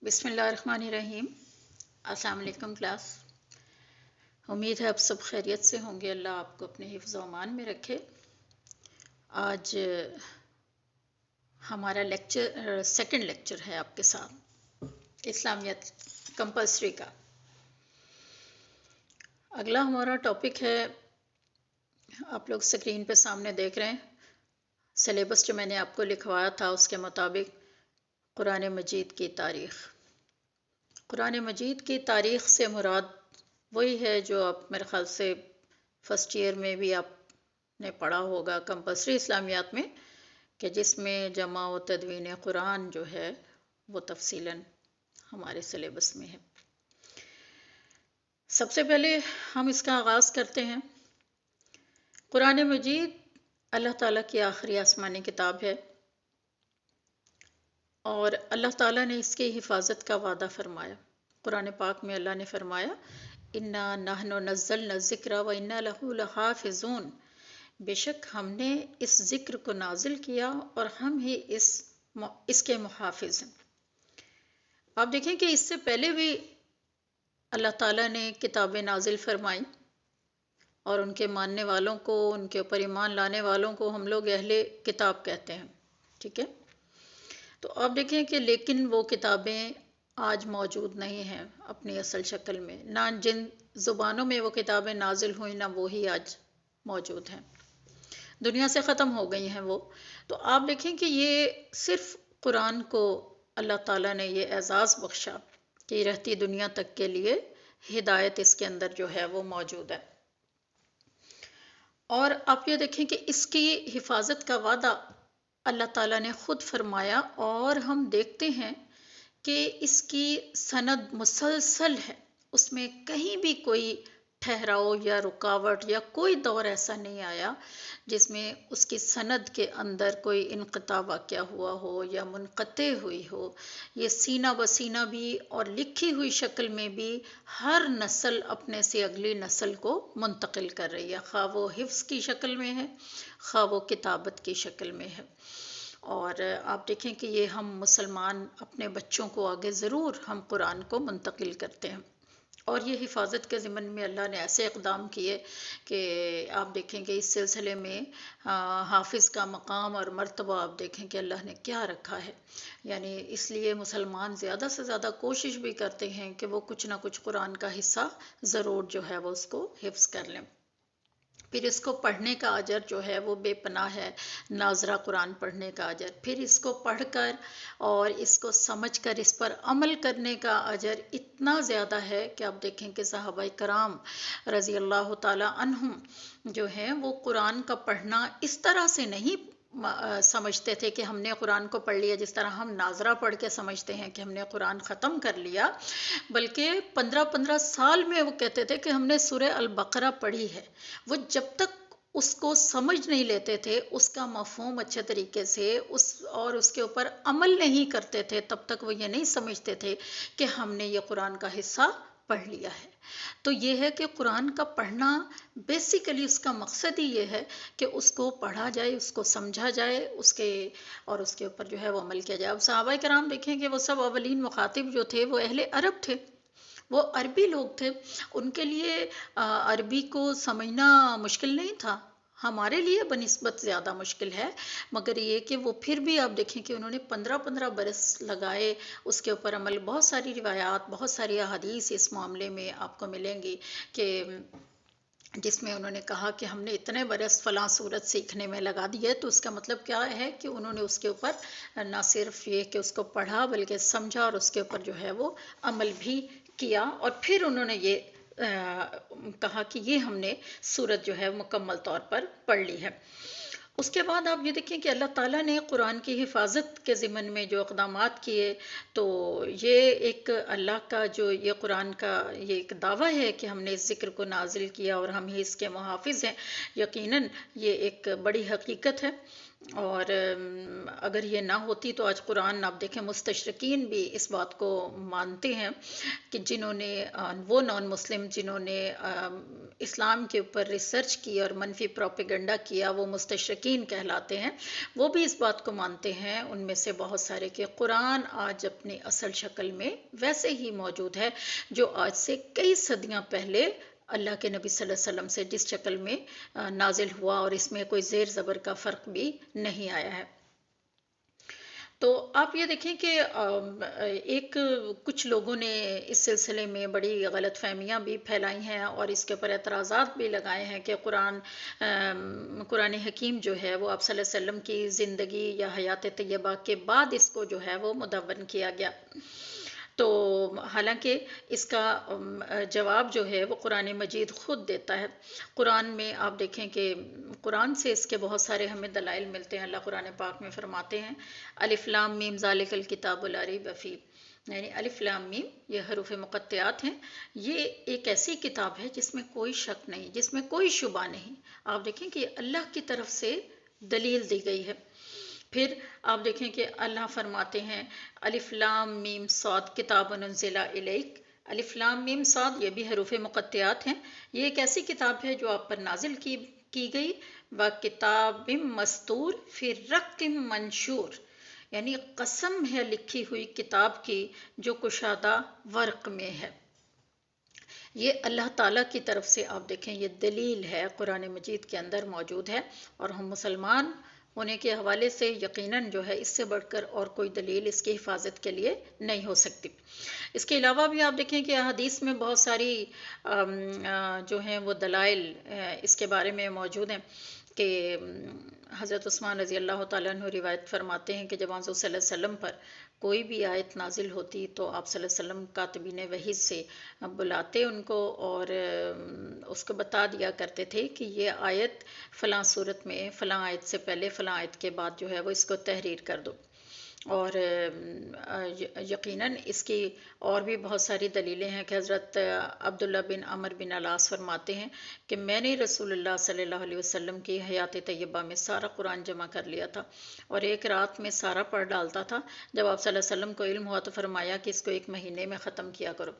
بسم اللہ الرحمن الرحیم۔ السلام علیکم کلاس۔ امید ہے آپ سب خیریت سے ہوں گے، اللہ آپ کو اپنے حفظ و امان میں رکھے۔ آج ہمارا سیکنڈ لیکچر ہے آپ کے ساتھ اسلامیت کمپلسری کا۔ اگلا ہمارا ٹاپک ہے، آپ لوگ سکرین پہ سامنے دیکھ رہے ہیں، سلیبس جو میں نے آپ کو لکھوایا تھا اس کے مطابق قرآن مجید کی تاریخ۔ قرآن مجید کی تاریخ سے مراد وہی ہے جو آپ میرے خیال سے فرسٹ ایئر میں بھی آپ نے پڑھا ہوگا کمپلسری اسلامیات میں، کہ جس میں جمع و تدوین قرآن جو ہے وہ تفصیلاً ہمارے سلیبس میں ہے۔ سب سے پہلے ہم اس کا آغاز کرتے ہیں۔ قرآن مجید اللہ تعالیٰ کی آخری آسمانی کتاب ہے اور اللہ تعالیٰ نے اس کی حفاظت کا وعدہ فرمایا۔ قرآن پاک میں اللہ نے فرمایا اِنَّا نَحْنُ نَزَّلْنَا الذِّكْرَ وَإِنَّا لَهُ لَحَافِظُونَ، بے شک ہم نے اس ذکر کو نازل کیا اور ہم ہی اس کے محافظ ہیں۔ آپ دیکھیں کہ اس سے پہلے بھی اللہ تعالیٰ نے کتابیں نازل فرمائی اور ان کے ماننے والوں کو، ان کے اوپر ایمان لانے والوں کو ہم لوگ اہل کتاب کہتے ہیں، ٹھیک ہے؟ تو آپ دیکھیں کہ لیکن وہ کتابیں آج موجود نہیں ہیں اپنی اصل شکل میں، نہ جن زبانوں میں وہ کتابیں نازل ہوئیں نہ وہی آج موجود ہیں، دنیا سے ختم ہو گئی ہیں وہ۔ تو آپ دیکھیں کہ یہ صرف قرآن کو اللہ تعالیٰ نے یہ اعزاز بخشا کہ رہتی دنیا تک کے لیے ہدایت اس کے اندر جو ہے وہ موجود ہے۔ اور آپ یہ دیکھیں کہ اس کی حفاظت کا وعدہ اللہ تعالیٰ نے خود فرمایا، اور ہم دیکھتے ہیں کہ اس کی سند مسلسل ہے، اس میں کہیں بھی کوئی ٹھہراؤ یا رکاوٹ یا کوئی دور ایسا نہیں آیا جس میں اس کی سند کے اندر کوئی انقطاع واقع ہوا ہو یا منقطع ہوئی ہو۔ یہ سینہ بسینہ بھی اور لکھی ہوئی شکل میں بھی ہر نسل اپنے سے اگلی نسل کو منتقل کر رہی ہے، خواہ وہ حفظ کی شکل میں ہے خواہ وہ کتابت کی شکل میں ہے۔ اور آپ دیکھیں کہ یہ ہم مسلمان اپنے بچوں کو آگے ضرور ہم قرآن کو منتقل کرتے ہیں، اور یہ حفاظت کے ضمن میں اللہ نے ایسے اقدام کیے کہ آپ دیکھیں کہ اس سلسلے میں حافظ کا مقام اور مرتبہ آپ دیکھیں کہ اللہ نے کیا رکھا ہے۔ یعنی اس لیے مسلمان زیادہ سے زیادہ کوشش بھی کرتے ہیں کہ وہ کچھ نہ کچھ قرآن کا حصہ ضرور جو ہے وہ اس کو حفظ کر لیں۔ پھر اس کو پڑھنے کا اجر جو ہے وہ بے پناہ ہے، ناظرہ قرآن پڑھنے کا اجر، پھر اس کو پڑھ کر اور اس کو سمجھ کر اس پر عمل کرنے کا اجر اتنا زیادہ ہے کہ آپ دیکھیں کہ صحابہ کرام رضی اللہ تعالی عنہم جو ہیں وہ قرآن کا پڑھنا اس طرح سے نہیں سمجھتے تھے کہ ہم نے قرآن کو پڑھ لیا جس طرح ہم ناظرہ پڑھ کے سمجھتے ہیں کہ ہم نے قرآن ختم کر لیا، بلکہ 15 سال میں وہ کہتے تھے کہ ہم نے سورہ البقرہ پڑھی ہے۔ وہ جب تک اس کو سمجھ نہیں لیتے تھے، اس کا مفہوم اچھے طریقے سے اور اس کے اوپر عمل نہیں کرتے تھے، تب تک وہ یہ نہیں سمجھتے تھے کہ ہم نے یہ قرآن کا حصہ پڑھ لیا ہے۔ تو یہ ہے کہ قرآن کا پڑھنا بیسیکلی اس کا مقصد ہی یہ ہے کہ اس کو پڑھا جائے، اس کو سمجھا جائے، اس کے اوپر جو ہے وہ عمل کیا جائے۔ اب صحابہ کرام دیکھیں کہ وہ سب اولین مخاطب جو تھے وہ اہل عرب تھے، وہ عربی لوگ تھے، ان کے لیے عربی کو سمجھنا مشکل نہیں تھا، ہمارے لیے بنسبت زیادہ مشکل ہے، مگر یہ کہ وہ پھر بھی آپ دیکھیں کہ انہوں نے 15 برس لگائے اس کے اوپر عمل۔ بہت ساری روایات، بہت ساری احادیث اس معاملے میں آپ کو ملیں گی کہ جس میں انہوں نے کہا کہ ہم نے اتنے برس فلاں صورت سیکھنے میں لگا دیے، تو اس کا مطلب کیا ہے کہ انہوں نے اس کے اوپر نہ صرف یہ کہ اس کو پڑھا بلکہ سمجھا اور اس کے اوپر جو ہے وہ عمل بھی کیا، اور پھر انہوں نے یہ کہا کہ یہ ہم نے سورت جو ہے مکمل طور پر پڑھ لی ہے۔ اس کے بعد آپ یہ دیکھیں کہ اللہ تعالیٰ نے قرآن کی حفاظت کے ضمن میں جو اقدامات کیے، تو یہ ایک اللہ کا جو یہ قرآن کا یہ ایک دعویٰ ہے کہ ہم نے اس ذکر کو نازل کیا اور ہم ہی اس کے محافظ ہیں، یقیناً یہ ایک بڑی حقیقت ہے۔ اور اگر یہ نہ ہوتی تو آج قرآن آپ دیکھیں مستشرقین بھی اس بات کو مانتے ہیں کہ جنہوں نے وہ نان مسلم جنہوں نے اسلام کے اوپر ریسرچ کی اور منفی پروپیگنڈا کیا وہ مستشرقین کہلاتے ہیں، وہ بھی اس بات کو مانتے ہیں ان میں سے بہت سارے کہ قرآن آج اپنی اصل شکل میں ویسے ہی موجود ہے جو آج سے کئی صدیاں پہلے اللہ کے نبی صلی اللہ علیہ وسلم سے جس شکل میں نازل ہوا، اور اس میں کوئی زیر زبر کا فرق بھی نہیں آیا ہے۔ تو آپ یہ دیکھیں کہ ایک کچھ لوگوں نے اس سلسلے میں بڑی غلط فہمیاں بھی پھیلائی ہیں اور اس کے اوپر اعتراضات بھی لگائے ہیں کہ قرآن حکیم جو ہے وہ آپ صلی اللہ علیہ وسلم کی زندگی یا حیات طیبہ کے بعد اس کو جو ہے وہ مدون کیا گیا۔ تو حالانکہ اس کا جواب جو ہے وہ قرآن مجید خود دیتا ہے۔ قرآن میں آپ دیکھیں کہ قرآن سے اس کے بہت سارے ہمیں دلائل ملتے ہیں۔ اللہ قرآن پاک میں فرماتے ہیں الف لام میم ذالک الکتاب لا ریب فیہ، یعنی الف لام میم یہ حروف مقطعات ہیں، یہ ایک ایسی کتاب ہے جس میں کوئی شک نہیں، جس میں کوئی شبہ نہیں۔ آپ دیکھیں کہ اللہ کی طرف سے دلیل دی گئی ہے۔ پھر آپ دیکھیں کہ اللہ فرماتے ہیں الف لام میم صاد کتاب انزل الیک، الف لام میم صاد یہ بھی حروف مقطعات ہیں، یہ ایک ایسی کتاب ہے جو آپ پر نازل کی گئی، وَکِتَابٍ مَّسْطُورٍ فِي رَقٍّ مَّنشُورٍ، یعنی قسم ہے لکھی ہوئی کتاب کی جو کشادہ ورق میں ہے۔ یہ اللہ تعالیٰ کی طرف سے آپ دیکھیں یہ دلیل ہے قرآن مجید کے اندر موجود ہے، اور ہم مسلمان ہونے کے حوالے سے یقیناً جو ہے اس سے بڑھ کر اور کوئی دلیل اس کی حفاظت کے لیے نہیں ہو سکتی۔ اس کے علاوہ بھی آپ دیکھیں کہ حدیث میں بہت ساری جو ہیں وہ دلائل اس کے بارے میں موجود ہیں کہ حضرت عثمان رضی اللہ تعالیٰ عنہ روایت فرماتے ہیں کہ جب حضور صلی اللہ علیہ وسلم پر کوئی بھی آیت نازل ہوتی تو آپ صلی اللہ علیہ وسلم کاتبین وحی سے بلاتے ان کو اور اس کو بتا دیا کرتے تھے کہ یہ آیت فلاں صورت میں فلاں آیت سے پہلے فلاں آیت کے بعد جو ہے وہ اس کو تحریر کر دو۔ اور یقیناً اس کی اور بھی بہت ساری دلیلیں ہیں کہ حضرت عبداللہ بن عمر بن العاص فرماتے ہیں کہ میں نے رسول اللہ صلی اللہ علیہ وسلم کی حیات طیبہ میں سارا قرآن جمع کر لیا تھا اور ایک رات میں سارا پڑھ ڈالتا تھا، جب آپ صلی اللہ علیہ وسلم کو علم ہوا تو فرمایا کہ اس کو ایک مہینے میں ختم کیا کرو۔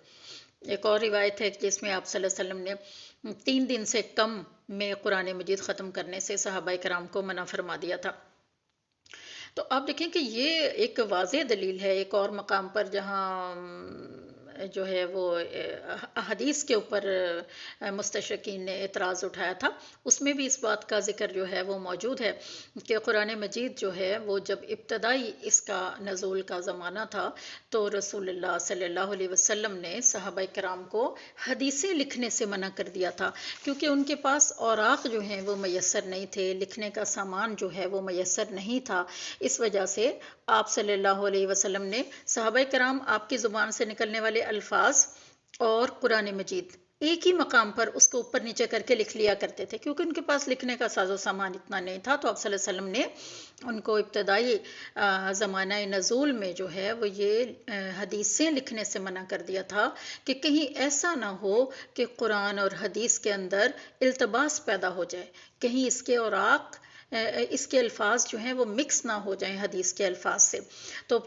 ایک اور روایت ہے جس میں آپ صلی اللہ علیہ وسلم نے 3 دن سے کم میں قرآن مجید ختم کرنے سے صحابہ کرام کو منع فرما دیا تھا۔ تو آپ دیکھیں کہ یہ ایک واضح دلیل ہے۔ ایک اور مقام پر جہاں جو ہے وہ حدیث کے اوپر مستشرقین نے اعتراض اٹھایا تھا، اس میں بھی اس بات کا ذکر جو ہے وہ موجود ہے کہ قرآن مجید جو ہے وہ جب ابتدائی اس کا نزول کا زمانہ تھا تو رسول اللہ صلی اللہ علیہ وسلم نے صحابہ کرام کو حدیثیں لکھنے سے منع کر دیا تھا، کیونکہ ان کے پاس اوراق جو ہیں وہ میسر نہیں تھے، لکھنے کا سامان جو ہے وہ میسر نہیں تھا۔ اس وجہ سے آپ صلی اللہ علیہ وسلم نے صحابہ کرام آپ کی زبان سے نکلنے والے الفاظ اور قرآن مجید ایک ہی مقام پر اس کو اوپر نیچے کر کے لکھ لیا کرتے تھے، کیونکہ ان کے پاس لکھنے کا ساز و سامان اتنا نہیں تھا۔ تو آپ صلی اللہ علیہ وسلم نے ان کو ابتدائی زمانہ نزول میں جو ہے وہ یہ حدیثیں لکھنے سے منع کر دیا تھا کہ کہیں ایسا نہ ہو کہ قرآن اور حدیث کے اندر التباس پیدا ہو جائے، کہیں اس کے اوراق اس کے الفاظ جو ہیں وہ مکس نہ ہو جائیں حدیث کے الفاظ سے۔ تو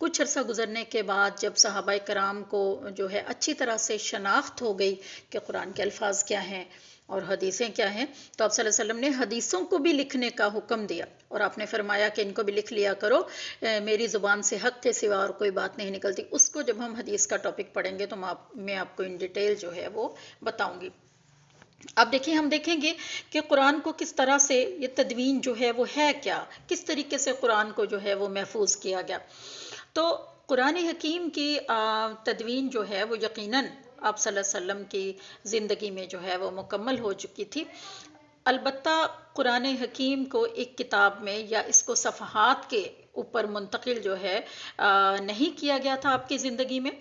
کچھ عرصہ گزرنے کے بعد جب صحابہ کرام کو جو ہے اچھی طرح سے شناخت ہو گئی کہ قرآن کے الفاظ کیا ہیں اور حدیثیں کیا ہیں، تو آپ صلی اللہ علیہ وسلم نے حدیثوں کو بھی لکھنے کا حکم دیا اور آپ نے فرمایا کہ ان کو بھی لکھ لیا کرو، میری زبان سے حق کے سوا اور کوئی بات نہیں نکلتی۔ اس کو جب ہم حدیث کا ٹاپک پڑھیں گے تو میں آپ کو ان ڈیٹیل جو ہے وہ بتاؤں گی۔ اب دیکھیں ہم دیکھیں گے کہ قرآن کو کس طرح سے یہ تدوین جو ہے وہ ہے کیا، کس طریقے سے قرآن کو جو ہے وہ محفوظ کیا گیا۔ تو قرآن حکیم کی تدوین جو ہے وہ یقیناً آپ صلی اللہ علیہ وسلم کی زندگی میں جو ہے وہ مکمل ہو چکی تھی، البتہ قرآن حکیم کو ایک کتاب میں یا اس کو صفحات کے اوپر منتقل جو ہے نہیں کیا گیا تھا آپ کی زندگی میں۔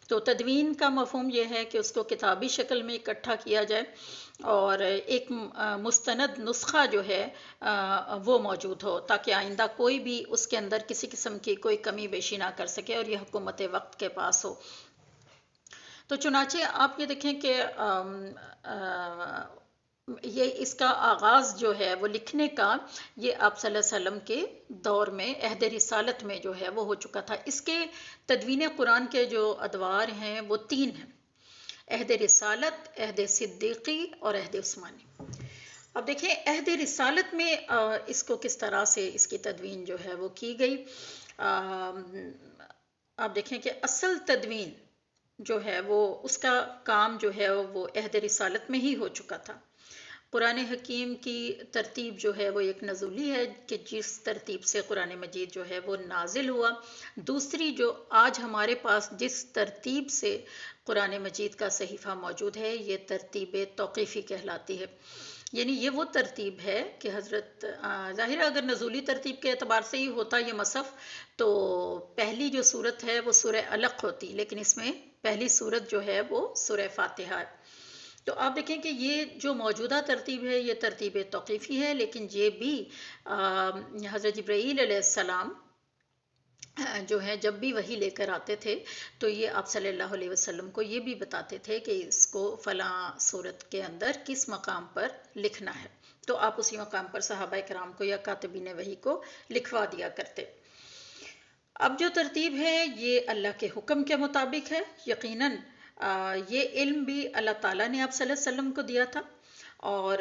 تو تدوین کا مفہوم یہ ہے کہ اس کو کتابی شکل میں اکٹھا کیا جائے اور ایک مستند نسخہ جو ہے وہ موجود ہو تاکہ آئندہ کوئی بھی اس کے اندر کسی قسم کی کوئی کمی بیشی نہ کر سکے اور یہ حکومت وقت کے پاس ہو۔ تو چنانچہ آپ یہ دیکھیں کہ یہ اس کا آغاز جو ہے وہ لکھنے کا، یہ آپ صلی اللہ علیہ وسلم کے دور میں عہد رسالت میں جو ہے وہ ہو چکا تھا۔ اس کے تدوین قرآن کے جو ادوار ہیں وہ 3 ہیں: عہد رسالت، عہد صدیقی اور عہد عثمانی۔ اب دیکھیں عہد رسالت میں اس کو کس طرح سے اس کی تدوین جو ہے وہ کی گئی۔ آپ دیکھیں کہ اصل تدوین جو ہے وہ اس کا کام جو ہے وہ عہد رسالت میں ہی ہو چکا تھا۔ قرآن حکیم کی ترتیب جو ہے وہ ایک نزولی ہے کہ جس ترتیب سے قرآن مجید جو ہے وہ نازل ہوا۔ دوسری جو آج ہمارے پاس جس ترتیب سے قرآن مجید کا صحیفہ موجود ہے، یہ ترتیب توقیفی کہلاتی ہے۔ یعنی یہ وہ ترتیب ہے کہ حضرت ظاہر اگر نزولی ترتیب کے اعتبار سے ہی ہوتا یہ مصحف تو پہلی جو صورت ہے وہ سورہ علق ہوتی، لیکن اس میں پہلی صورت جو ہے وہ سورہ فاتحہ ہے۔ تو آپ دیکھیں کہ یہ جو موجودہ ترتیب ہے یہ ترتیب توقیفی ہے، لیکن یہ بھی حضرت جبرائیل علیہ السلام جو ہے جب بھی وحی لے کر آتے تھے تو یہ آپ صلی اللہ علیہ وسلم کو یہ بھی بتاتے تھے کہ اس کو فلاں صورت کے اندر کس مقام پر لکھنا ہے، تو آپ اسی مقام پر صحابہ کرام کو یا کاتبین وحی کو لکھوا دیا کرتے۔ اب جو ترتیب ہے یہ اللہ کے حکم کے مطابق ہے۔ یقیناً یہ علم بھی اللہ تعالیٰ نے آپ صلی اللہ علیہ وسلم کو دیا تھا، اور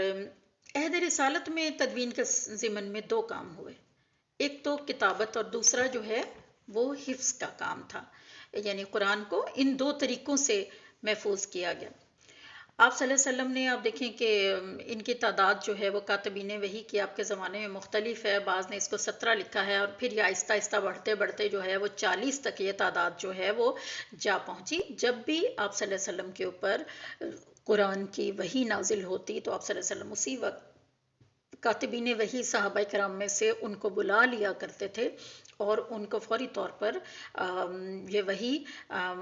عہد رسالت میں تدوین کے ضمن میں 2 کام ہوئے، ایک تو کتابت اور دوسرا جو ہے وہ حفظ کا کام تھا، یعنی قرآن کو ان 2 طریقوں سے محفوظ کیا گیا۔ آپ صلی اللہ علیہ وسلم نے آپ دیکھیں کہ ان کی تعداد جو ہے وہ کاتبین وحی کی آپ کے زمانے میں مختلف ہے، بعض نے اس کو 17 لکھا ہے، اور پھر یہ آہستہ آہستہ بڑھتے بڑھتے جو ہے وہ 40 تک یہ تعداد جو ہے وہ جا پہنچی۔ جب بھی آپ صلی اللہ علیہ وسلم کے اوپر قرآن کی وحی نازل ہوتی تو آپ صلی اللہ علیہ وسلم اسی وقت کاتبین وحی صحابہ کرام میں سے ان کو بلا لیا کرتے تھے اور ان کو فوری طور پر یہ وحی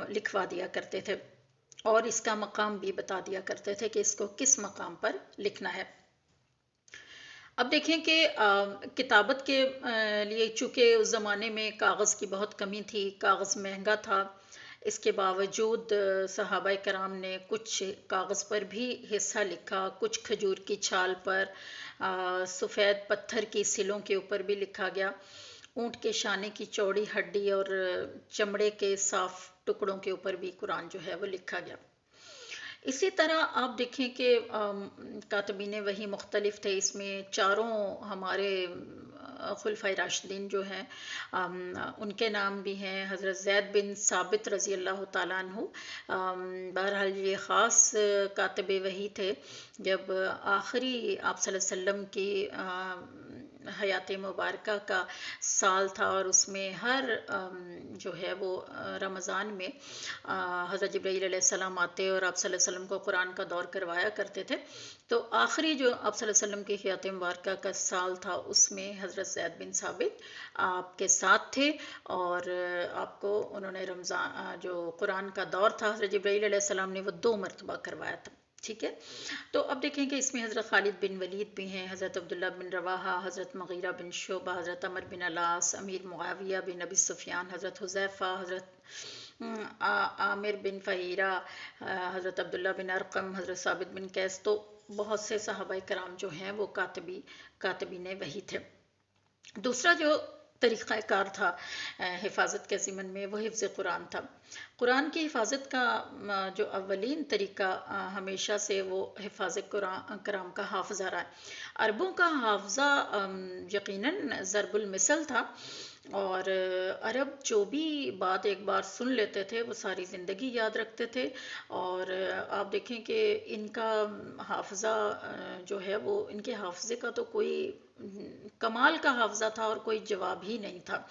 لکھوا دیا کرتے تھے، اور اس کا مقام بھی بتا دیا کرتے تھے کہ اس کو کس مقام پر لکھنا ہے۔ اب دیکھیں کہ کتابت کے لیے چونکہ اس زمانے میں کاغذ کی بہت کمی تھی، کاغذ مہنگا تھا، اس کے باوجود صحابہ کرام نے کچھ کاغذ پر بھی حصہ لکھا، کچھ کھجور کی چھال پر، سفید پتھر کی سلوں کے اوپر بھی لکھا گیا، اونٹ کے شانے کی چوڑی ہڈی اور چمڑے کے صاف ٹکڑوں کے اوپر بھی قرآن جو ہے وہ لکھا گیا۔ اسی طرح آپ دیکھیں کہ کاتبین وحی مختلف تھے، اس میں 4 ہمارے خلفائے راشدین جو ہیں ان کے نام بھی ہیں۔ حضرت زید بن ثابت رضی اللہ تعالیٰ عنہ بہرحال یہ خاص کاتب وحی تھے۔ جب آخری آپ صلی اللہ علیہ وسلم کی حیات مبارکہ کا سال تھا اور اس میں ہر جو ہے وہ رمضان میں حضرت جبرائیل علیہ السلام آتے اور آپ صلی اللہ علیہ وسلم کو قرآن کا دور کروایا کرتے تھے، تو آخری جو آپ صلی اللہ علیہ وسلم کی حیات مبارکہ کا سال تھا اس میں حضرت زید بن ثابت آپ کے ساتھ تھے، اور آپ کو انہوں نے رمضان جو قرآن کا دور تھا حضرت جبرائیل علیہ السلام نے وہ 2 مرتبہ کروایا تھا، ٹھیک ہے۔ تو اب دیکھیں کہ اس میں حضرت خالد بن ولید بھی ہیں، حضرت عبداللہ بن رواحہ، حضرت مغیرہ بن شعبہ، حضرت عمر بن العاص، امیر معاویہ بن ابی سفیان، حضرت حذیفہ، حضرت عامر بن فہیرہ، حضرت عبداللہ بن ارقم، حضرت ثابت بن قیس، تو بہت سے صحابہ کرام جو ہیں وہ کاتبین وحی تھے۔ دوسرا جو طریقہ کار تھا حفاظت کے ضمن میں وہ حفظ قرآن تھا۔ قرآن کی حفاظت کا جو اولین طریقہ ہمیشہ سے وہ حفاظ کرام کا حافظہ رہا ہے۔ عربوں کا حافظہ یقیناً ضرب المثل تھا، اور عرب جو بھی بات ایک بار سن لیتے تھے وہ ساری زندگی یاد رکھتے تھے، اور آپ دیکھیں کہ ان کا حافظہ جو ہے وہ ان کے حافظے کا تو کوئی کمال کا حافظہ تھا اور کوئی جواب ہی نہیں تھا۔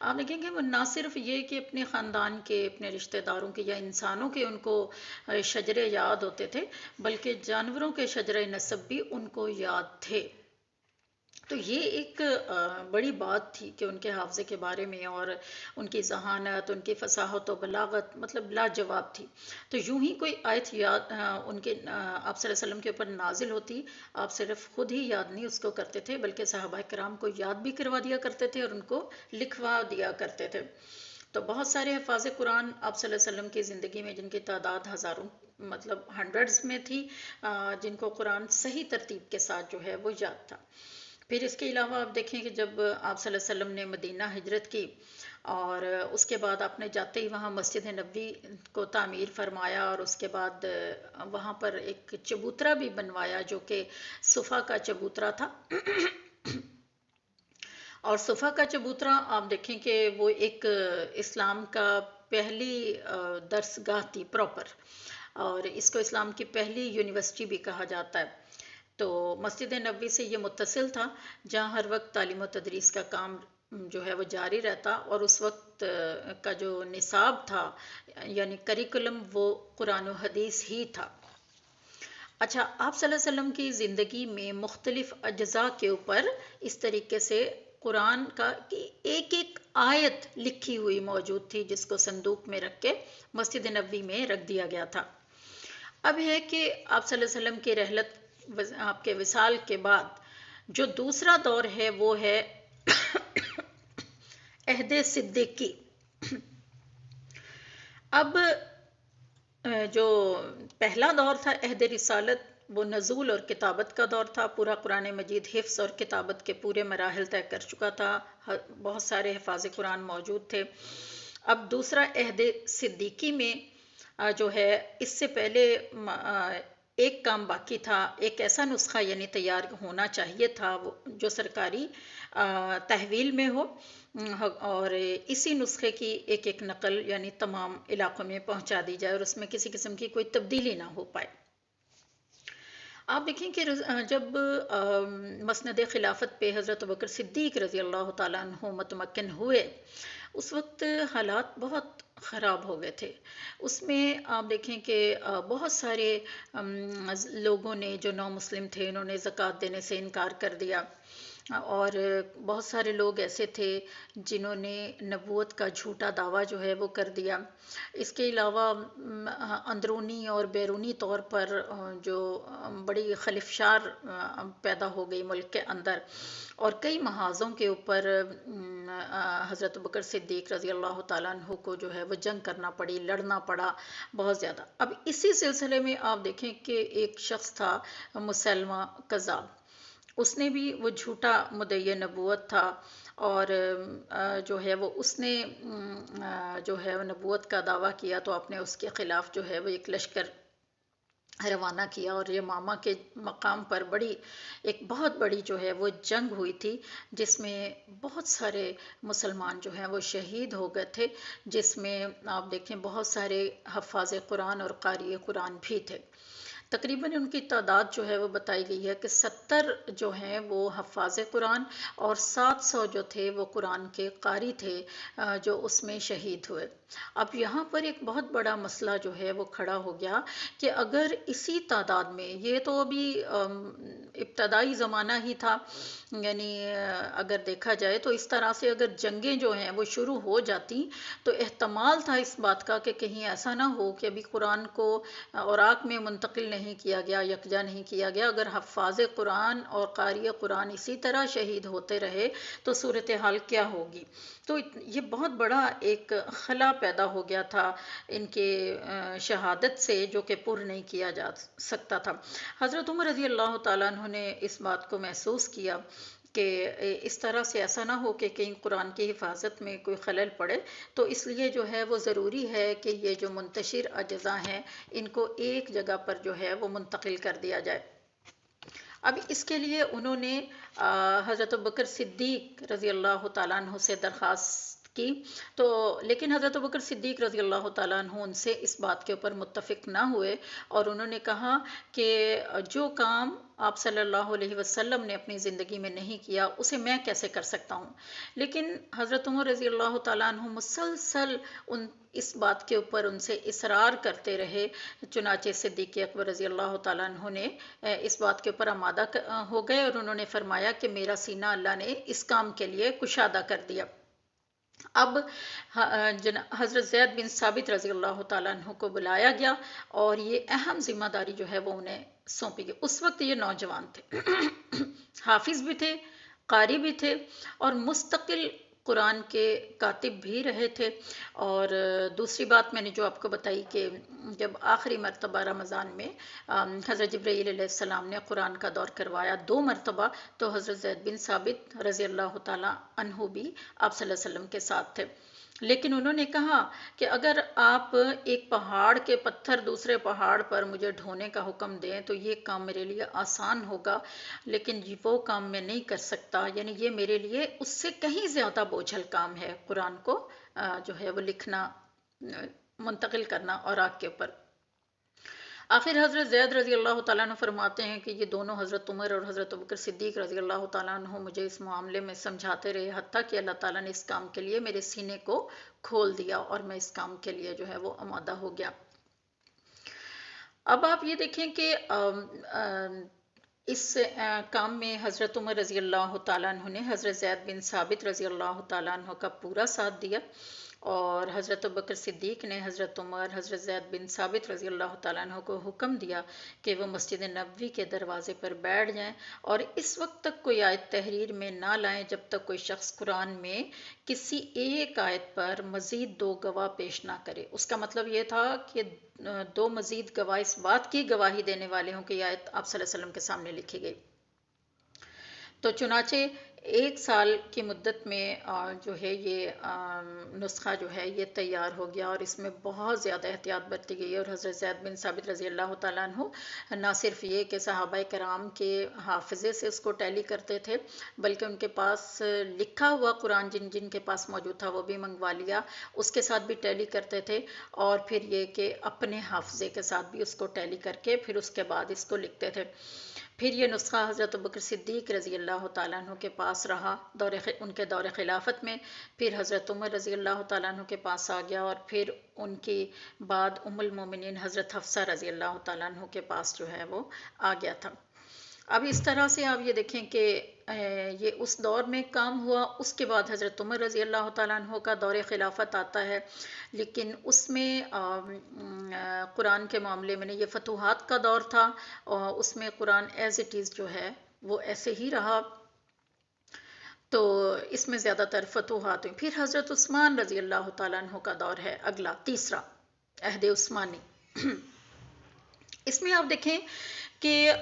آپ دیکھیں گے وہ نہ صرف یہ کہ اپنے خاندان کے، اپنے رشتہ داروں کے یا انسانوں کے ان کو شجرے یاد ہوتے تھے، بلکہ جانوروں کے شجرے نسب بھی ان کو یاد تھے۔ تو یہ ایک بڑی بات تھی کہ ان کے حافظے کے بارے میں، اور ان کی ذہانت، ان کی فصاحت و بلاغت مطلب لاجواب تھی۔ تو یوں ہی کوئی آیت یاد ان کے آپ صلی اللہ علیہ وسلم کے اوپر نازل ہوتی، آپ صرف خود ہی یاد نہیں اس کو کرتے تھے بلکہ صحابہ کرام کو یاد بھی کروا دیا کرتے تھے اور ان کو لکھوا دیا کرتے تھے۔ تو بہت سارے حفاظ قرآن آپ صلی اللہ علیہ وسلم کی زندگی میں جن کی تعداد ہزاروں مطلب ہنڈریڈز میں تھی جن کو قرآن صحیح ترتیب کے ساتھ جو ہے وہ یاد تھا۔ پھر اس کے علاوہ آپ دیکھیں کہ جب آپ صلی اللہ علیہ وسلم نے مدینہ ہجرت کی اور اس کے بعد آپ نے جاتے ہی وہاں مسجد نبوی کو تعمیر فرمایا، اور اس کے بعد وہاں پر ایک چبوترا بھی بنوایا جو کہ صفا کا چبوترا تھا۔ اور صفا کا چبوترا آپ دیکھیں کہ وہ ایک اسلام کا پہلی درسگاہ تھی پراپر، اور اس کو اسلام کی پہلی یونیورسٹی بھی کہا جاتا ہے۔ تو مسجد نبوی سے یہ متصل تھا جہاں ہر وقت تعلیم و تدریس کا کام جو ہے وہ جاری رہتا، اور اس وقت کا جو نصاب تھا یعنی کریکولم وہ قرآن و حدیث ہی تھا۔ اچھا، آپ صلی اللہ علیہ وسلم کی زندگی میں مختلف اجزاء کے اوپر اس طریقے سے قرآن کا ایک ایک آیت لکھی ہوئی موجود تھی جس کو صندوق میں رکھ کے مسجد نبوی میں رکھ دیا گیا تھا۔ اب ہے کہ آپ صلی اللہ علیہ وسلم کی رحلت، آپ کے وصال کے بعد جو دوسرا دور ہے وہ ہے عہد صدیقی۔ اب جو پہلا دور تھا عہد رسالت، وہ نزول اور کتابت کا دور تھا۔ پورا قرآن مجید حفظ اور کتابت کے پورے مراحل طے کر چکا تھا، بہت سارے حفاظ قرآن موجود تھے۔ اب دوسرا عہد صدیقی میں جو ہے اس سے پہلے ایک کام باقی تھا، ایک ایسا نسخہ یعنی تیار ہونا چاہیے تھا جو سرکاری تحویل میں ہو، اور اسی نسخے کی ایک ایک نقل یعنی تمام علاقوں میں پہنچا دی جائے اور اس میں کسی قسم کی کوئی تبدیلی نہ ہو پائے۔ آپ دیکھیں کہ جب مسند خلافت پہ حضرت ابوبکر صدیق رضی اللہ تعالیٰ عنہ متمکن ہوئے، اس وقت حالات بہت خراب ہو گئے تھے۔ اس میں آپ دیکھیں کہ بہت سارے لوگوں نے جو نو مسلم تھے انہوں نے زکوٰۃ دینے سے انکار کر دیا، اور بہت سارے لوگ ایسے تھے جنہوں نے نبوت کا جھوٹا دعویٰ جو ہے وہ کر دیا۔ اس کے علاوہ اندرونی اور بیرونی طور پر جو بڑی خلفشار پیدا ہو گئی ملک کے اندر، اور کئی محاذوں کے اوپر حضرت ابوبکر صدیق رضی اللہ تعالیٰ عنہ کو جو ہے وہ جنگ کرنا پڑی، لڑنا پڑا بہت زیادہ۔ اب اسی سلسلے میں آپ دیکھیں کہ ایک شخص تھا مسیلمہ کذاب، اس نے بھی وہ جھوٹا مدعی نبوت تھا، اور جو ہے وہ اس نے جو ہے نبوت کا دعویٰ کیا، تو آپ نے اس کے خلاف جو ہے وہ ایک لشکر روانہ کیا، اور یمامہ کے مقام پر ایک بہت بڑی جو ہے وہ جنگ ہوئی تھی جس میں بہت سارے مسلمان جو ہیں وہ شہید ہو گئے تھے، جس میں آپ دیکھیں بہت سارے حفاظ قرآن اور قاری قرآن بھی تھے۔ تقریباً ان کی تعداد جو ہے وہ بتائی گئی ہے کہ 70 جو ہیں وہ حفاظ قرآن اور 700 جو تھے وہ قرآن کے قاری تھے جو اس میں شہید ہوئے۔ اب یہاں پر ایک بہت بڑا مسئلہ جو ہے وہ کھڑا ہو گیا کہ اگر اسی تعداد میں، یہ تو ابھی ابتدائی زمانہ ہی تھا، یعنی اگر دیکھا جائے تو اس طرح سے اگر جنگیں جو ہیں وہ شروع ہو جاتی تو احتمال تھا اس بات کا کہ کہیں ایسا نہ ہو کہ ابھی قرآن کو اوراق میں منتقل نہیں کیا گیا، یکجا نہیں کیا گیا، اگر حفاظ قرآن اور قاری قرآن اسی طرح شہید ہوتے رہے تو صورتحال کیا ہوگی۔ تو یہ بہت بڑا ایک خلا پیدا ہو گیا تھا ان کے شہادت سے، جو کہ پر نہیں کیا جا سکتا تھا۔ حضرت عمر رضی اللہ تعالیٰ عنہ نے اس بات کو محسوس کیا کہ اس طرح سے ایسا نہ ہو کہ کہیں قرآن کی حفاظت میں کوئی خلل پڑے، تو اس لیے جو ہے وہ ضروری ہے کہ یہ جو منتشر اجزاء ہیں ان کو ایک جگہ پر جو ہے وہ منتقل کر دیا جائے۔ اب اس کے لیے انہوں نے حضرت ابوبکر صدیق رضی اللہ تعالیٰ عنہ سے درخواست کی، تو لیکن حضرت ابوبکر صدیق رضی اللہ تعالیٰ عنہ ان سے اس بات کے اوپر متفق نہ ہوئے، اور انہوں نے کہا کہ جو کام آپ صلی اللہ علیہ وسلم نے اپنی زندگی میں نہیں کیا اسے میں کیسے کر سکتا ہوں۔ لیکن حضرت عمر رضی اللہ تعالیٰ عنہ مسلسل اس بات کے اوپر ان سے اصرار کرتے رہے، چنانچہ صدیق اکبر رضی اللہ تعالیٰ عنہ نے اس بات کے اوپر آمادہ ہو گئے، اور انہوں نے فرمایا کہ میرا سینہ اللہ نے اس کام کے لیے کشادہ کر دیا۔ اب حضرت زید بن ثابت رضی اللہ تعالیٰ عنہ کو بلایا گیا اور یہ اہم ذمہ داری جو ہے وہ انہیں سونپی گئی۔ اس وقت یہ نوجوان تھے، حافظ بھی تھے، قاری بھی تھے، اور مستقل قرآن کے کاتب بھی رہے تھے۔ اور دوسری بات میں نے جو آپ کو بتائی کہ جب آخری مرتبہ رمضان میں حضرت جبرائیل علیہ السلام نے قرآن کا دور کروایا 2 مرتبہ، تو حضرت زید بن ثابت رضی اللہ تعالیٰ عنہ بھی آپ صلی اللہ علیہ وسلم کے ساتھ تھے۔ لیکن انہوں نے کہا کہ اگر آپ ایک پہاڑ کے پتھر دوسرے پہاڑ پر مجھے ڈھونے کا حکم دیں تو یہ کام میرے لیے آسان ہوگا، لیکن وہ کام میں نہیں کر سکتا، یعنی یہ میرے لیے اس سے کہیں زیادہ بوجھل کام ہے، قرآن کو جو ہے وہ لکھنا، منتقل کرنا اور آگ کے اوپر۔ آخر حضرت زید رضی اللہ تعالیٰ عنہ فرماتے ہیں کہ یہ دونوں حضرت عمر اور حضرت ابوبکر صدیق رضی اللہ تعالیٰ عنہ مجھے اس معاملے میں سمجھاتے رہے، حتیٰ کہ اللہ تعالیٰ نے اس کام کے لیے میرے سینے کو کھول دیا اور میں اس کام کے لیے جو ہے وہ آمادہ ہو گیا۔ اب آپ یہ دیکھیں کہ اس کام میں حضرت عمر رضی اللہ تعالیٰ عنہ نے حضرت زید بن ثابت رضی اللہ تعالیٰ عنہ کا پورا ساتھ دیا، اور حضرت ابوبکر صدیق نے حضرت عمر، حضرت زید بن ثابت رضی اللہ تعالیٰ عنہ کو حکم دیا کہ وہ مسجد نبوی کے دروازے پر بیٹھ جائیں اور اس وقت تک کوئی آیت تحریر میں نہ لائیں جب تک کوئی شخص قرآن میں کسی ایک آیت پر مزید 2 گواہ پیش نہ کرے۔ اس کا مطلب یہ تھا کہ 2 مزید گواہ اس بات کی گواہی دینے والے ہوں کہ یہ آیت آپ صلی اللہ علیہ وسلم کے سامنے لکھی گئی۔ تو چنانچہ 1 سال کی مدت میں جو ہے یہ نسخہ جو ہے یہ تیار ہو گیا، اور اس میں بہت زیادہ احتیاط برتی گئی، اور حضرت زید بن ثابت رضی اللہ تعالیٰ عنہ نہ صرف یہ کہ صحابہ کرام کے حافظے سے اس کو ٹیلی کرتے تھے، بلکہ ان کے پاس لکھا ہوا قرآن جن کے پاس موجود تھا وہ بھی منگوا لیا، اس کے ساتھ بھی ٹیلی کرتے تھے، اور پھر یہ کہ اپنے حافظے کے ساتھ بھی اس کو ٹیلی کر کے پھر اس کے بعد اس کو لکھتے تھے۔ پھر یہ نسخہ حضرت ابوبکر صدیق رضی اللہ تعالیٰ عنہ کے پاس رہا ان کے دور خلافت میں، پھر حضرت عمر رضی اللہ تعالیٰ عنہ کے پاس آ گیا، اور پھر ان کی بعد ام المومنین حضرت حفصہ رضی اللہ تعالیٰ عنہ کے پاس جو ہے وہ آ گیا تھا۔ اب اس طرح سے آپ یہ دیکھیں کہ یہ اس دور میں کام ہوا۔ اس کے بعد حضرت عمر رضی اللہ تعالیٰ عنہ کا دور خلافت آتا ہے، لیکن اس میں قرآن کے معاملے میں یہ فتوحات کا دور تھا، اور اس میں قرآن ایز اٹ از جو ہے وہ ایسے ہی رہا، تو اس میں زیادہ تر فتوحات ہوئی۔ پھر حضرت عثمان رضی اللہ تعالیٰ عنہ کا دور ہے اگلا، تیسرا عہد عثمانی۔ اس میں آپ دیکھیں کہ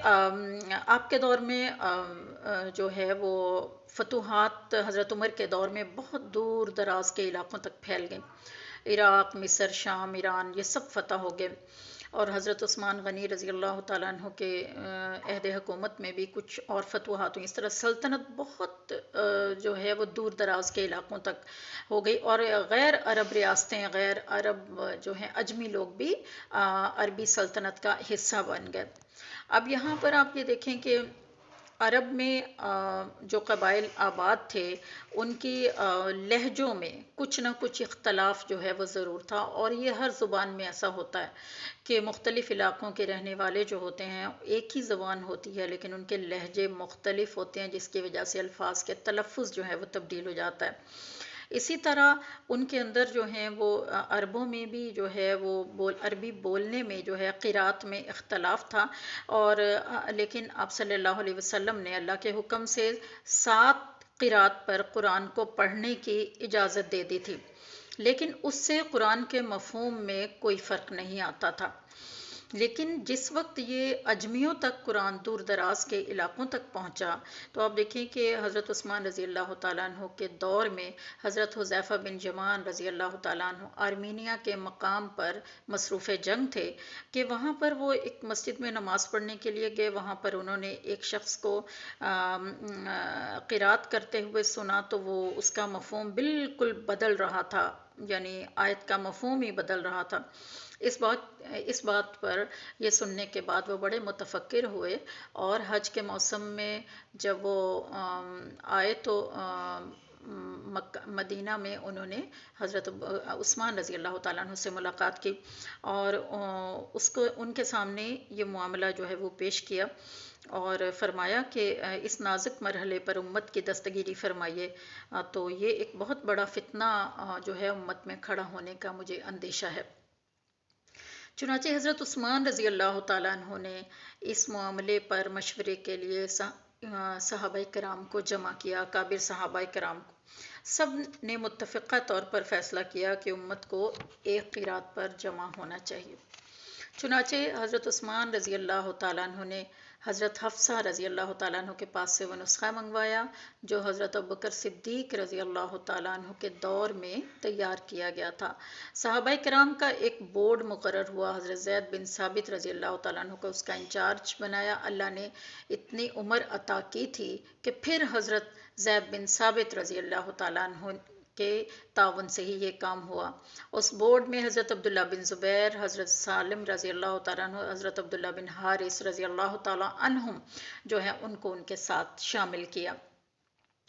آپ کے دور میں جو ہے وہ فتوحات حضرت عمر کے دور میں بہت دور دراز کے علاقوں تک پھیل گئیں، عراق، مصر، شام، ایران، یہ سب فتح ہو گئے، اور حضرت عثمان غنی رضی اللہ تعالیٰ عنہ کے عہد حکومت میں بھی کچھ اور فتوحات ہوئیں۔ اس طرح سلطنت بہت جو ہے وہ دور دراز کے علاقوں تک ہو گئی، اور غیر عرب ریاستیں، غیر عرب جو ہیں اجمی لوگ بھی عربی سلطنت کا حصہ بن گئے۔ اب یہاں پر آپ یہ دیکھیں کہ عرب میں جو قبائل آباد تھے ان کی لہجوں میں کچھ نہ کچھ اختلاف جو ہے وہ ضرور تھا، اور یہ ہر زبان میں ایسا ہوتا ہے کہ مختلف علاقوں کے رہنے والے جو ہوتے ہیں ایک ہی زبان ہوتی ہے لیکن ان کے لہجے مختلف ہوتے ہیں، جس کی وجہ سے الفاظ کے تلفظ جو ہے وہ تبدیل ہو جاتا ہے۔ اسی طرح ان کے اندر جو ہیں وہ عربوں میں بھی جو ہے وہ عربی بولنے میں جو ہے قرات میں اختلاف تھا، اور لیکن آپ صلی اللہ علیہ وسلم نے اللہ کے حکم سے 7 قرات پر قرآن کو پڑھنے کی اجازت دے دی تھی، لیکن اس سے قرآن کے مفہوم میں کوئی فرق نہیں آتا تھا۔ لیکن جس وقت یہ اجمیوں تک قرآن دور دراز کے علاقوں تک پہنچا، تو آپ دیکھیں کہ حضرت عثمان رضی اللہ تعالیٰ عنہ کے دور میں حضرت حذیفہ بن یمان رضی اللہ تعالیٰ عنہ آرمینیا کے مقام پر مصروف جنگ تھے، کہ وہاں پر وہ ایک مسجد میں نماز پڑھنے کے لیے گئے، وہاں پر انہوں نے ایک شخص کو قرات کرتے ہوئے سنا، تو وہ اس کا مفہوم بالکل بدل رہا تھا، یعنی آیت کا مفہوم ہی بدل رہا تھا۔ اس بات پر یہ سننے کے بعد وہ بڑے متفکر ہوئے، اور حج کے موسم میں جب وہ آئے تو مدینہ میں انہوں نے حضرت عثمان رضی اللہ تعالیٰ عنہ سے ملاقات کی، اور ان کے سامنے یہ معاملہ جو ہے وہ پیش کیا، اور فرمایا کہ اس نازک مرحلے پر امت کی دستگیری فرمائیے، تو یہ ایک بہت بڑا فتنہ جو ہے امت میں کھڑا ہونے کا مجھے اندیشہ ہے۔ چنانچہ حضرت عثمان رضی اللہ تعالیٰ عنہ نے اس معاملے پر مشورے کے لیے صحابہ کرام کو جمع کیا، کابر صحابہ کرام کو، سب نے متفقہ طور پر فیصلہ کیا کہ امت کو ایک قرات پر جمع ہونا چاہیے۔ چنانچہ حضرت عثمان رضی اللہ تعالیٰ عنہ نے حضرت حفصہ رضی اللہ تعالیٰ عنہ کے پاس سے وہ نسخہ منگوایا جو حضرت ابوبکر صدیق رضی اللہ تعالیٰ عنہ کے دور میں تیار کیا گیا تھا۔ صحابہ کرام کا ایک بورڈ مقرر ہوا، حضرت زید بن ثابت رضی اللہ تعالیٰ عنہ کو اس کا انچارج بنایا۔ اللہ نے اتنی عمر عطا کی تھی کہ پھر حضرت زید بن ثابت رضی اللہ تعالیٰ عنہ کے تعاون سے ہی یہ کام ہوا۔ اس بورڈ میں حضرت عبداللہ بن زبیر، حضرت سالم رضی اللہ تعالیٰ عنہ، حضرت عبداللہ بن حارث رضی اللہ تعالیٰ عنہم جو ہے ان کو ان کے ساتھ شامل کیا۔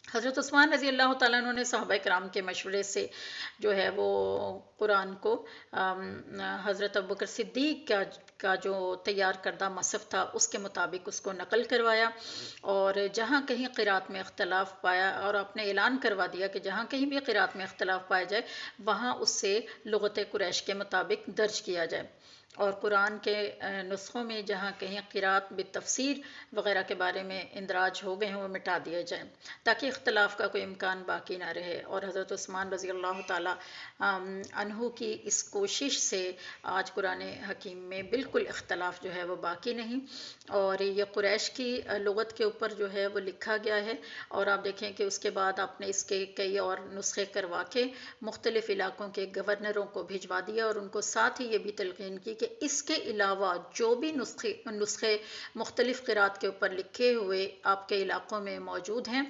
حضرت عثمان رضی اللہ تعالیٰ عنہ نے صحابہ کرام کے مشورے سے جو ہے وہ قرآن کو حضرت ابوبکر صدیق کا جو تیار کردہ مصحف تھا اس کے مطابق اس کو نقل کروایا، اور جہاں کہیں قرات میں اختلاف پایا، اور آپ نے اعلان کروا دیا کہ جہاں کہیں بھی قرات میں اختلاف پایا جائے وہاں اس سے لغت قریش کے مطابق درج کیا جائے، اور قرآن کے نسخوں میں جہاں کہیں قرات بالتفسیر وغیرہ کے بارے میں اندراج ہو گئے ہیں وہ مٹا دیے جائیں تاکہ اختلاف کا کوئی امکان باقی نہ رہے۔ اور حضرت عثمان رضی اللہ تعالیٰ عنہ کی اس کوشش سے آج قرآن حکیم میں بالکل اختلاف جو ہے وہ باقی نہیں، اور یہ قریش کی لغت کے اوپر جو ہے وہ لکھا گیا ہے، اور آپ دیکھیں کہ اس کے بعد آپ نے اس کے کئی اور نسخے کروا کے مختلف علاقوں کے گورنروں کو بھجوا دیا، اور ان کو ساتھ ہی یہ بھی تلقین کی کہ اس کے علاوہ جو بھی نسخے مختلف قرات کے اوپر لکھے ہوئے آپ کے علاقوں میں موجود ہیں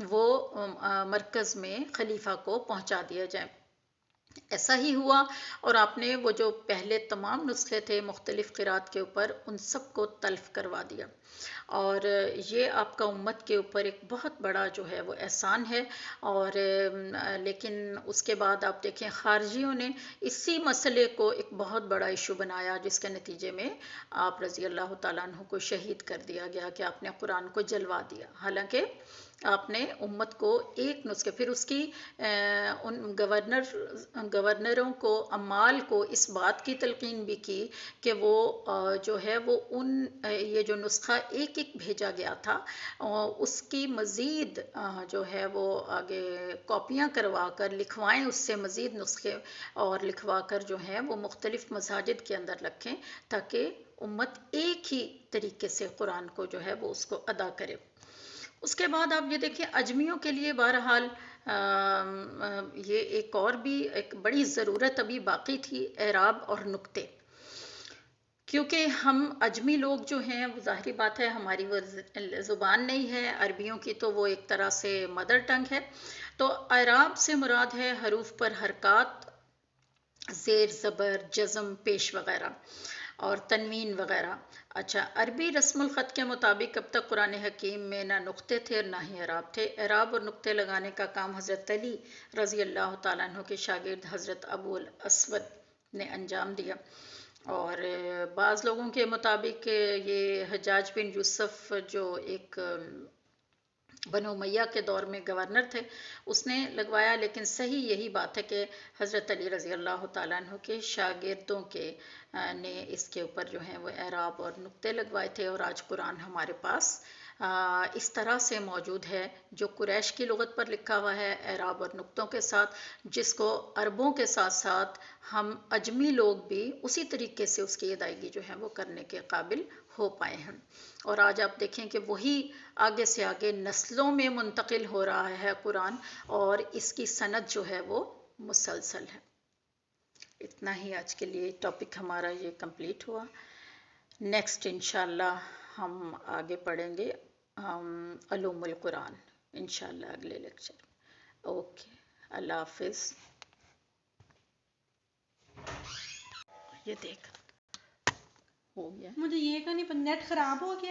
وہ مرکز میں خلیفہ کو پہنچا دیا جائے۔ ایسا ہی ہوا، اور آپ نے وہ جو پہلے تمام نسخے تھے مختلف قرات کے اوپر ان سب کو تلف کروا دیا، اور یہ آپ کا امت کے اوپر ایک بہت بڑا جو ہے وہ احسان ہے۔ اور لیکن اس کے بعد آپ دیکھیں خارجیوں نے اسی مسئلے کو ایک بہت بڑا ایشو بنایا، جس کے نتیجے میں آپ رضی اللہ تعالیٰ عنہ کو شہید کر دیا گیا کہ آپ نے قرآن کو جلوا دیا، حالانکہ آپ نے امت کو ایک نسخے، پھر اس کی ان گورنروں کو عمال کو اس بات کی تلقین بھی کی کہ وہ جو ہے وہ یہ جو نسخہ ایک ایک بھیجا گیا تھا اس کی مزید جو ہے وہ آگے کاپیاں کروا کر لکھوائیں، اس سے مزید نسخے اور لکھوا کر جو ہیں وہ مختلف مساجد کے اندر رکھیں تاکہ امت ایک ہی طریقے سے قرآن کو جو ہے وہ اس کو ادا کرے۔ اس کے بعد آپ یہ دیکھیں اجمیوں کے لیے بہرحال یہ ایک اور بھی ایک بڑی ضرورت ابھی باقی تھی، اعراب اور نقطے، کیونکہ ہم اجمی لوگ جو ہیں وہ ظاہری بات ہے ہماری وہ زبان نہیں ہے، عربیوں کی تو وہ ایک طرح سے مدر ٹنگ ہے، تو اعراب سے مراد ہے حروف پر حرکات، زیر زبر، جزم، پیش وغیرہ اور تنوین وغیرہ۔ اچھا، عربی رسم الخط کے مطابق اب تک قرآن حکیم میں نہ نقطے تھے اور نہ ہی اعراب تھے۔ اعراب اور نقطے لگانے کا کام حضرت علی رضی اللہ تعالیٰ عنہ کے شاگرد حضرت ابو الاسود نے انجام دیا، اور بعض لوگوں کے مطابق یہ حجاج بن یوسف جو ایک بنو امیہ کے دور میں گورنر تھے اس نے لگوایا، لیکن صحیح یہی بات ہے کہ حضرت علی رضی اللہ تعالیٰ عنہ کے شاگردوں نے اس کے اوپر جو ہیں وہ اعراب اور نقطے لگوائے تھے، اور آج قرآن ہمارے پاس اس طرح سے موجود ہے جو قریش کی لغت پر لکھا ہوا ہے اعراب اور نقطوں کے ساتھ، جس کو عربوں کے ساتھ ساتھ ہم اجمی لوگ بھی اسی طریقے سے اس کی ادائیگی جو ہے وہ کرنے کے قابل ہو پائے ہیں۔ اور آج آپ دیکھیں کہ وہی آگے سے آگے نسلوں میں منتقل ہو رہا ہے قرآن، اور اس کی سند جو ہے وہ مسلسل ہے۔ اتنا ہی آج کے لیے ٹاپک ہمارا یہ کمپلیٹ ہوا۔ نیکسٹ انشاءاللہ ہم آگے پڑھیں گے علوم القرآن انشاءاللہ اگلے لیکچر۔ اوکے، اللہ حافظ۔ یہ دیکھ ہو گیا، مجھے یہ کہ نہیں نیٹ خراب ہو گیا۔